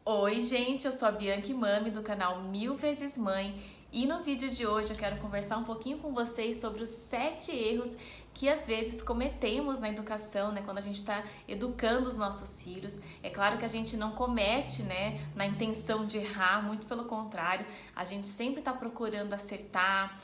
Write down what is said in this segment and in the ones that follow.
Oi gente, eu sou a Bianca Mami do canal Mil Vezes Mãe e no vídeo de hoje eu quero conversar um pouquinho com vocês sobre os 7 erros que às vezes cometemos na educação, quando a gente está educando os nossos filhos. É claro que a gente não comete, na intenção de errar, muito pelo contrário, a gente sempre está procurando acertar,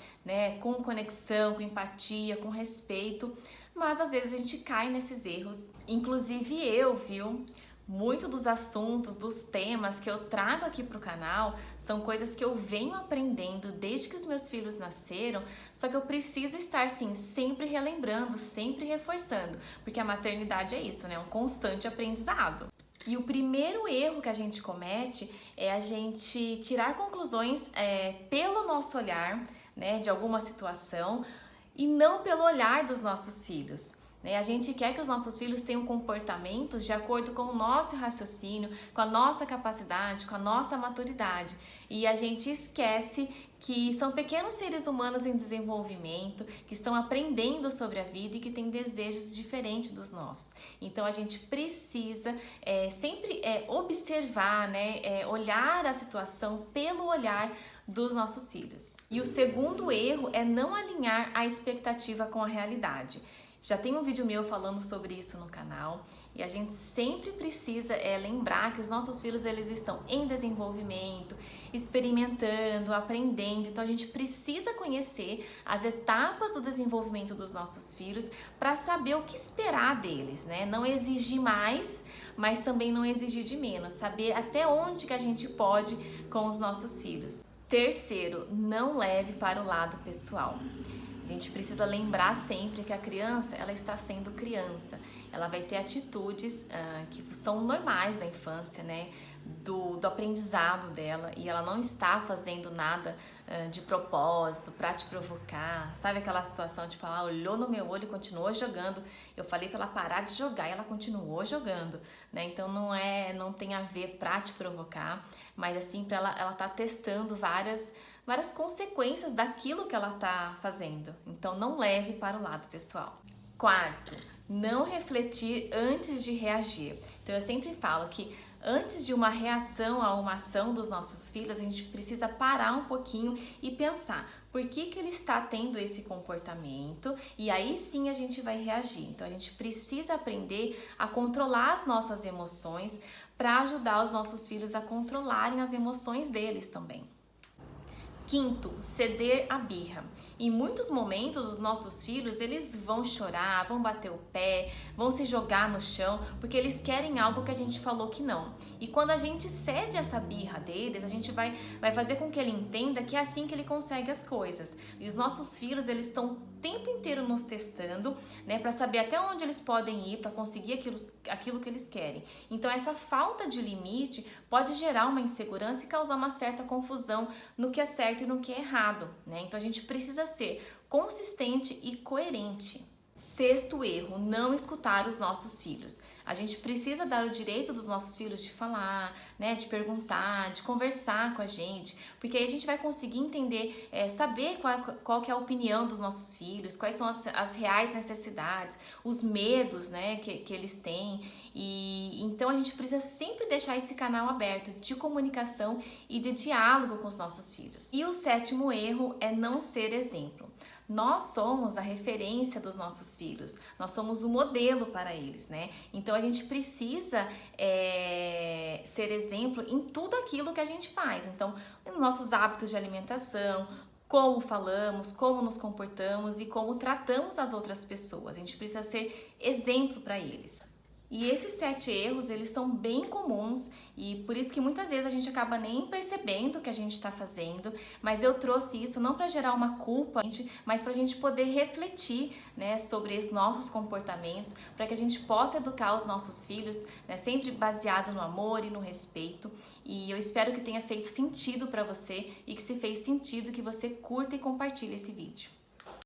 com conexão, com empatia, com respeito, mas às vezes a gente cai nesses erros, inclusive eu, viu? Muito dos assuntos, dos temas que eu trago aqui para o canal são coisas que eu venho aprendendo desde que os meus filhos nasceram, só que eu preciso estar, sim, sempre relembrando, sempre reforçando, porque a maternidade é isso, um constante aprendizado. E o primeiro erro que a gente comete é a gente tirar conclusões pelo nosso olhar, de alguma situação e não pelo olhar dos nossos filhos. A gente quer que os nossos filhos tenham comportamentos de acordo com o nosso raciocínio, com a nossa capacidade, com a nossa maturidade. E a gente esquece que são pequenos seres humanos em desenvolvimento, que estão aprendendo sobre a vida e que têm desejos diferentes dos nossos. Então a gente precisa sempre observar, olhar a situação pelo olhar dos nossos filhos. E o segundo erro é não alinhar a expectativa com a realidade. Já tem um vídeo meu falando sobre isso no canal e a gente sempre precisa lembrar que os nossos filhos eles estão em desenvolvimento, experimentando, aprendendo, então a gente precisa conhecer as etapas do desenvolvimento dos nossos filhos para saber o que esperar deles, Não exigir mais, mas também não exigir de menos, saber até onde que a gente pode com os nossos filhos. Terceiro, não leve para o lado pessoal. A gente precisa lembrar sempre que a criança, ela está sendo criança. Ela vai ter atitudes que são normais da infância, do aprendizado dela. E ela não está fazendo nada de propósito, para te provocar. Sabe aquela situação, tipo, ela olhou no meu olho e continuou jogando. Eu falei para ela parar de jogar e ela continuou jogando, Então não tem a ver para te provocar, mas assim, para ela tá testando várias consequências daquilo que ela tá fazendo. Então não leve para o lado pessoal. Quarto, não refletir antes de reagir. Então eu sempre falo que antes de uma reação a uma ação dos nossos filhos, a gente precisa parar um pouquinho e pensar por que ele está tendo esse comportamento e aí sim a gente vai reagir. Então a gente precisa aprender a controlar as nossas emoções para ajudar os nossos filhos a controlarem as emoções deles também. Quinto, ceder à birra. Em muitos momentos, os nossos filhos, eles vão chorar, vão bater o pé, vão se jogar no chão, porque eles querem algo que a gente falou que não. E quando a gente cede essa birra deles, a gente vai fazer com que ele entenda que é assim que ele consegue as coisas. E os nossos filhos, eles estão o tempo inteiro nos testando, para saber até onde eles podem ir para conseguir aquilo que eles querem. Então, essa falta de limite pode gerar uma insegurança e causar uma certa confusão no que é certo e no que é errado, Então a gente precisa ser consistente e coerente. Sexto erro, não escutar os nossos filhos. A gente precisa dar o direito dos nossos filhos de falar, de perguntar, de conversar com a gente, porque aí a gente vai conseguir entender, saber qual que é a opinião dos nossos filhos, quais são as reais necessidades, os medos, que eles têm. E então a gente precisa sempre deixar esse canal aberto de comunicação e de diálogo com os nossos filhos. E o sétimo erro é não ser exemplo. Nós somos a referência dos nossos filhos, nós somos o modelo para eles, Então a gente precisa ser exemplo em tudo aquilo que a gente faz. Então, nos nossos hábitos de alimentação, como falamos, como nos comportamos e como tratamos as outras pessoas. A gente precisa ser exemplo para eles. E esses 7 erros, eles são bem comuns e por isso que muitas vezes a gente acaba nem percebendo o que a gente está fazendo, mas eu trouxe isso não para gerar uma culpa, mas para a gente poder refletir, sobre os nossos comportamentos, para que a gente possa educar os nossos filhos, sempre baseado no amor e no respeito. E eu espero que tenha feito sentido para você e que se fez sentido, que você curta e compartilhe esse vídeo.